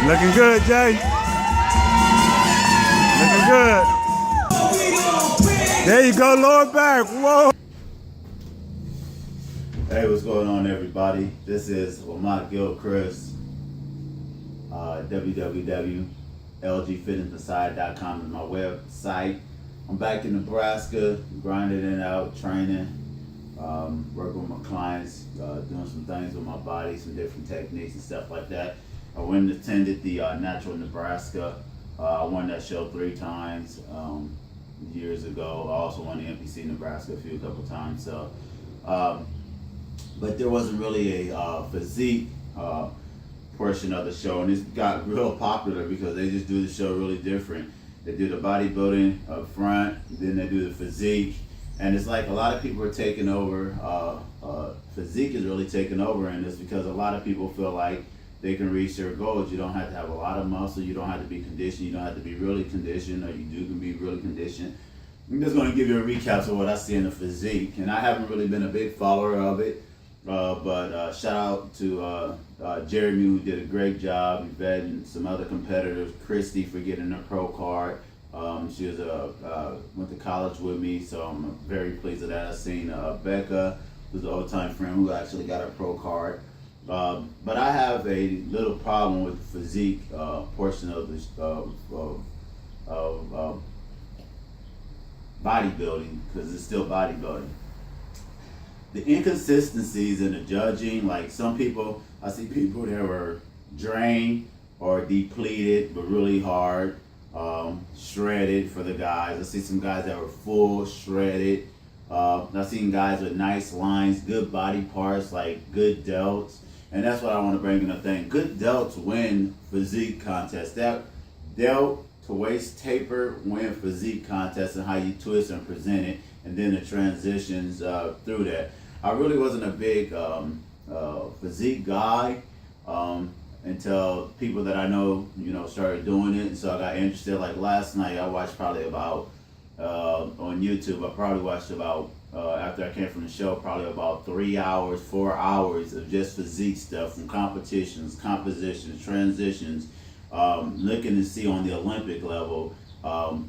Looking good, Jay. Looking good. There you go, lower back. Whoa. Hey, what's going on, everybody? This is Lamont Gilchrist. www.lgfitnessmessiah.com is my website. I'm back in Nebraska, grinding it out, training, working with my clients, doing some things with my body, some different techniques and stuff like that. I went and attended the Natural Nebraska. I won that show 3 times years ago. I also won the NPC Nebraska a couple times. So, but there wasn't really a physique portion of the show, and it's got real popular because they just do the show really different. They do the bodybuilding up front, then they do the physique, and it's like a lot of people are taking over. Physique is really taking over, and it's because a lot of people feel like they can reach their goals. You don't have to have a lot of muscle, you don't have to be conditioned, you don't have to be really conditioned, or you can be really conditioned. I'm just going to give you a recap of what I see in the physique, and I haven't really been a big follower of it, but shout out to Jeremy, who did a great job, Yvette and some other competitors, Christy for getting her pro card. She was went to college with me, so I'm very pleased with that. I've seen Becca, who's an old-time friend, who actually got her pro card. But I have a little problem with the physique portion of this bodybuilding, because it's still bodybuilding. The inconsistencies in the judging, like some people, I see people that were drained or depleted, but really hard, shredded for the guys. I see some guys that were full, shredded. I've seen guys with nice lines, good body parts, like good delts. And that's what I want to bring in the thing. Good delts win physique contests. That delt to waist taper win physique contests, and how you twist and present it, and then the transitions through that. I really wasn't a big physique guy until people that I know, started doing it, and so I got interested. Like last night, I watched probably about on YouTube. I probably watched about after I came from the show, probably about 3 hours, 4 hours of just physique stuff, from competitions, compositions, transitions, looking to see on the Olympic level,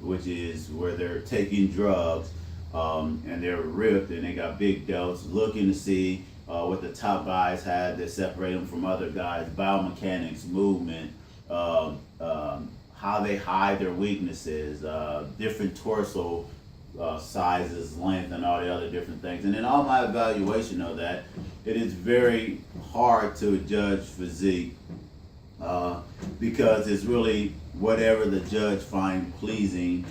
which is where they're taking drugs. And they're ripped and they got big delts, looking to see what the top guys had that separate them from other guys, biomechanics, movement, how they hide their weaknesses, different torso sizes, length, and all the other different things. And in all my evaluation of that, it is very hard to judge physique because it's really whatever the judge finds pleasing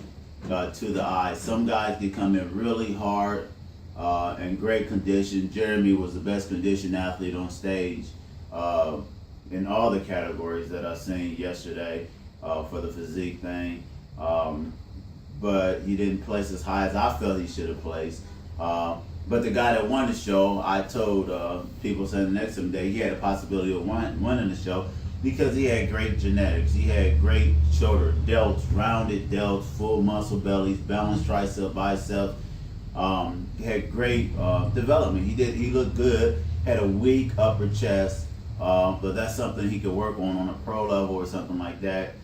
to the eye. Some guys can come in really hard and great condition. Jeremy was the best conditioned athlete on stage in all the categories that I seen yesterday for the physique thing. But he didn't place as high as I felt he should have placed. But the guy that won the show, I told people sitting next to him that he had a possibility of winning the show, because he had great genetics. He had great shoulder delts, rounded delts, full muscle bellies, balanced tricep, bicep. He had great development. He looked good, had a weak upper chest, but that's something he could work on a pro level or something like that.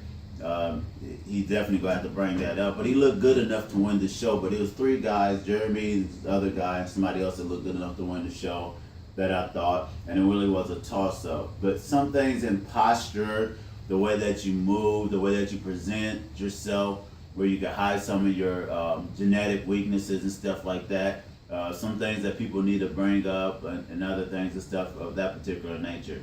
He definitely gonna have to bring that up. But he looked good enough to win the show. But it was 3 guys, Jeremy, the other guy, and somebody else that looked good enough to win the show, that I thought, and it really was a toss-up. But some things in posture, the way that you move, the way that you present yourself, where you can hide some of your genetic weaknesses and stuff like that. Some things that people need to bring up, and other things and stuff of that particular nature.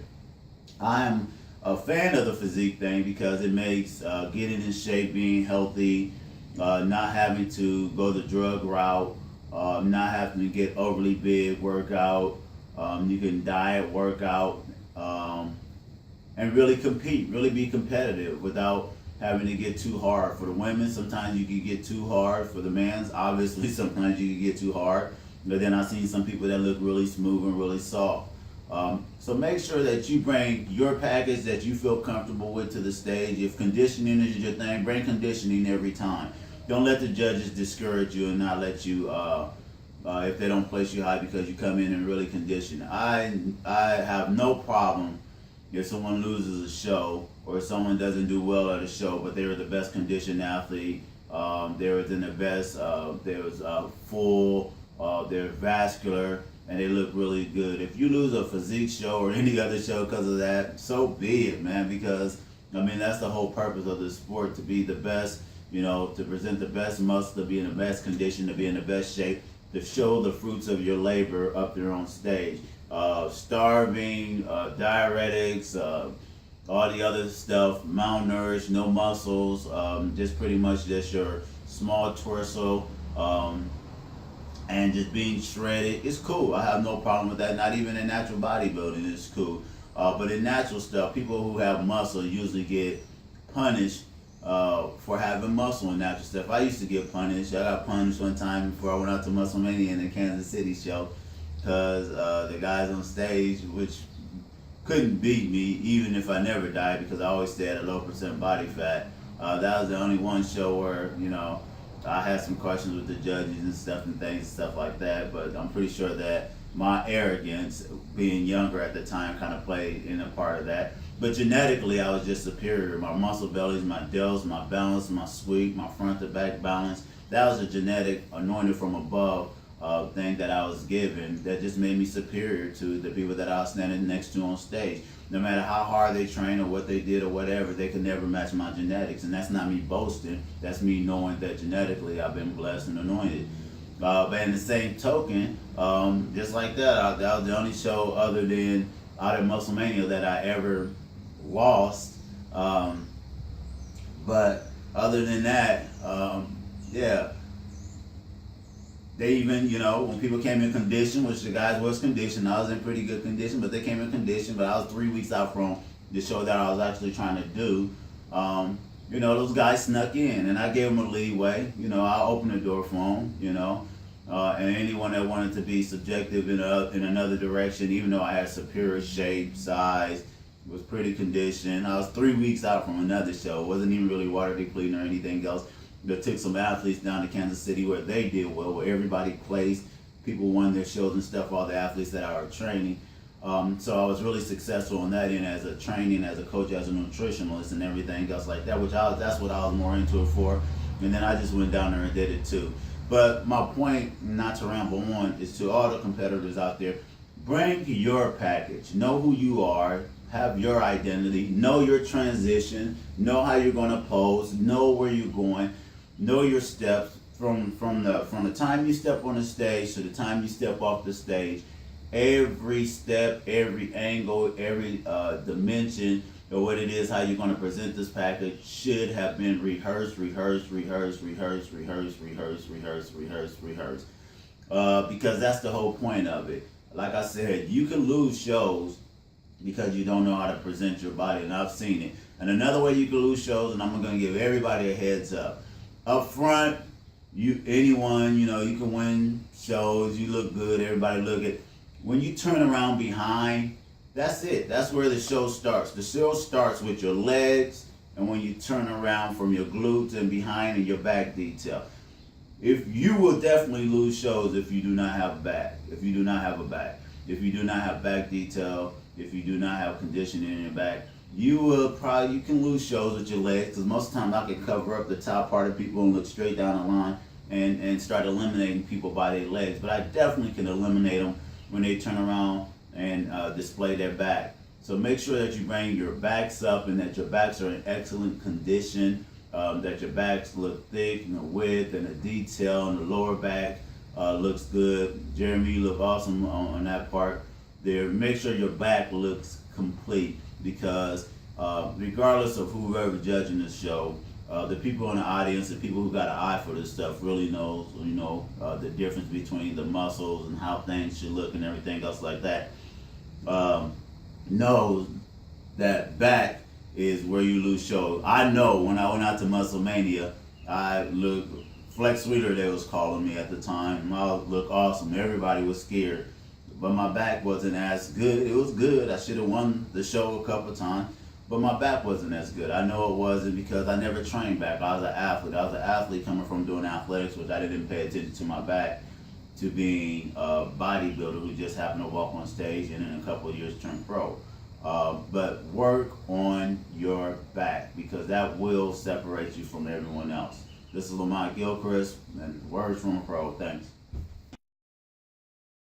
I am a fan of the physique thing because it makes getting in shape, being healthy, not having to go the drug route, not having to get overly big, workout. You can diet, workout, and really compete, really be competitive without having to get too hard. For the women, sometimes you can get too hard. For the men's, obviously, sometimes you can get too hard. But then I've seen some people that look really smooth and really soft. So make sure that you bring your package that you feel comfortable with to the stage. If conditioning is your thing, bring conditioning every time. Don't let the judges discourage you and not let you if they don't place you high because you come in and really condition. I have no problem if someone loses a show or someone doesn't do well at a show, but they were the best conditioned athlete. They were in the best. They was full. They're vascular, and they look really good. If you lose a physique show or any other show because of that, so be it, man. Because I mean, that's the whole purpose of the sport, to be the best. You know, to present the best muscle, to be in the best condition, to be in the best shape, to show the fruits of your labor up there on stage. Starving, diuretics, all the other stuff, malnourished, no muscles, just pretty much just your small torso, and just being shredded. It's cool. I have no problem with that. Not even in natural bodybuilding, it's cool. But in natural stuff, people who have muscle usually get punished for having muscle in natural stuff. I used to get punished. I got punished one time before I went out to Musclemania in the Kansas City show, because the guys on stage, which couldn't beat me even if I never died, because I always stay at a low % body fat. That was the only one show where, you know, I had some questions with the judges and stuff like that, but I'm pretty sure that my arrogance, being younger at the time, kind of played in a part of that. But genetically, I was just superior. My muscle bellies, my delts, my balance, my sweep, my front to back balance, that was a genetic anointed from above thing that I was given that just made me superior to the people that I was standing next to on stage. No matter how hard they trained or what they did or whatever, they could never match my genetics. And that's not me boasting. That's me knowing that genetically I've been blessed and anointed. But in the same token, just like that, that was the only show other than out of Musclemania that I ever lost. But other than that, yeah. They even, you know, when people came in condition, which the guys was conditioned, I was in pretty good condition, but they came in condition, but I was 3 weeks out from the show that I was actually trying to do. You know, those guys snuck in, and I gave them a leeway. You know, I opened the door for them, you know. And anyone that wanted to be subjective in another direction, even though I had superior shape, size, was pretty conditioned. I was 3 weeks out from another show. It wasn't even really water depleting or anything else. That took some athletes down to Kansas City where they did well, where everybody placed, people won their shows and stuff, all the athletes that I was training. So I was really successful on that end as a training, as a coach, as a nutritionalist and everything else like that, that's what I was more into it for. And then I just went down there and did it too. But my point, not to ramble on, is to all the competitors out there, bring your package. Know who you are, have your identity, know your transition, know how you're going to pose, know where you're going, know your steps from the time you step on the stage to the time you step off the stage. Every step, every angle, every dimension of what it is, how you're going to present this package should have been rehearsed. Because that's the whole point of it. Like I said, you can lose shows because you don't know how to present your body, and I've seen it. And another way you can lose shows, and I'm going to give everybody a heads up. Up front, anyone, you know, you can win shows, you look good, everybody look it. When you turn around behind, that's it. That's where the show starts. The show starts with your legs, and when you turn around from your glutes and behind and your back detail. If you will definitely lose shows if you do not have a back, if you do not have a back, if you do not have back detail, if you do not have conditioning in your back, you can lose shows with your legs, because most of the time I can cover up the top part of people and look straight down the line and start eliminating people by their legs. But I definitely can eliminate them when they turn around and display their back. So make sure that you bring your backs up and that your backs are in excellent condition, that your backs look thick and the width and the detail and the lower back looks good. Jeremy, you look awesome on that part there. Make sure your back looks complete, because regardless of whoever judging the show, the people in the audience, the people who got an eye for this stuff really knows, you know, the difference between the muscles and how things should look and everything else like that. Knows that back is where you lose shows. I know when I went out to Musclemania, I looked Flex Sweeter, they was calling me at the time. I looked awesome. Everybody was scared. But my back wasn't as good. It was good. I should have won the show a couple times. But my back wasn't as good. I know it wasn't because I never trained back. I was an athlete. I was an athlete coming from doing athletics, which I didn't pay attention to my back, to being a bodybuilder who just happened to walk on stage and in a couple of years turn pro. But work on your that will separate you from everyone else. This is Lamont Gilchrist, and words from a pro. Thanks.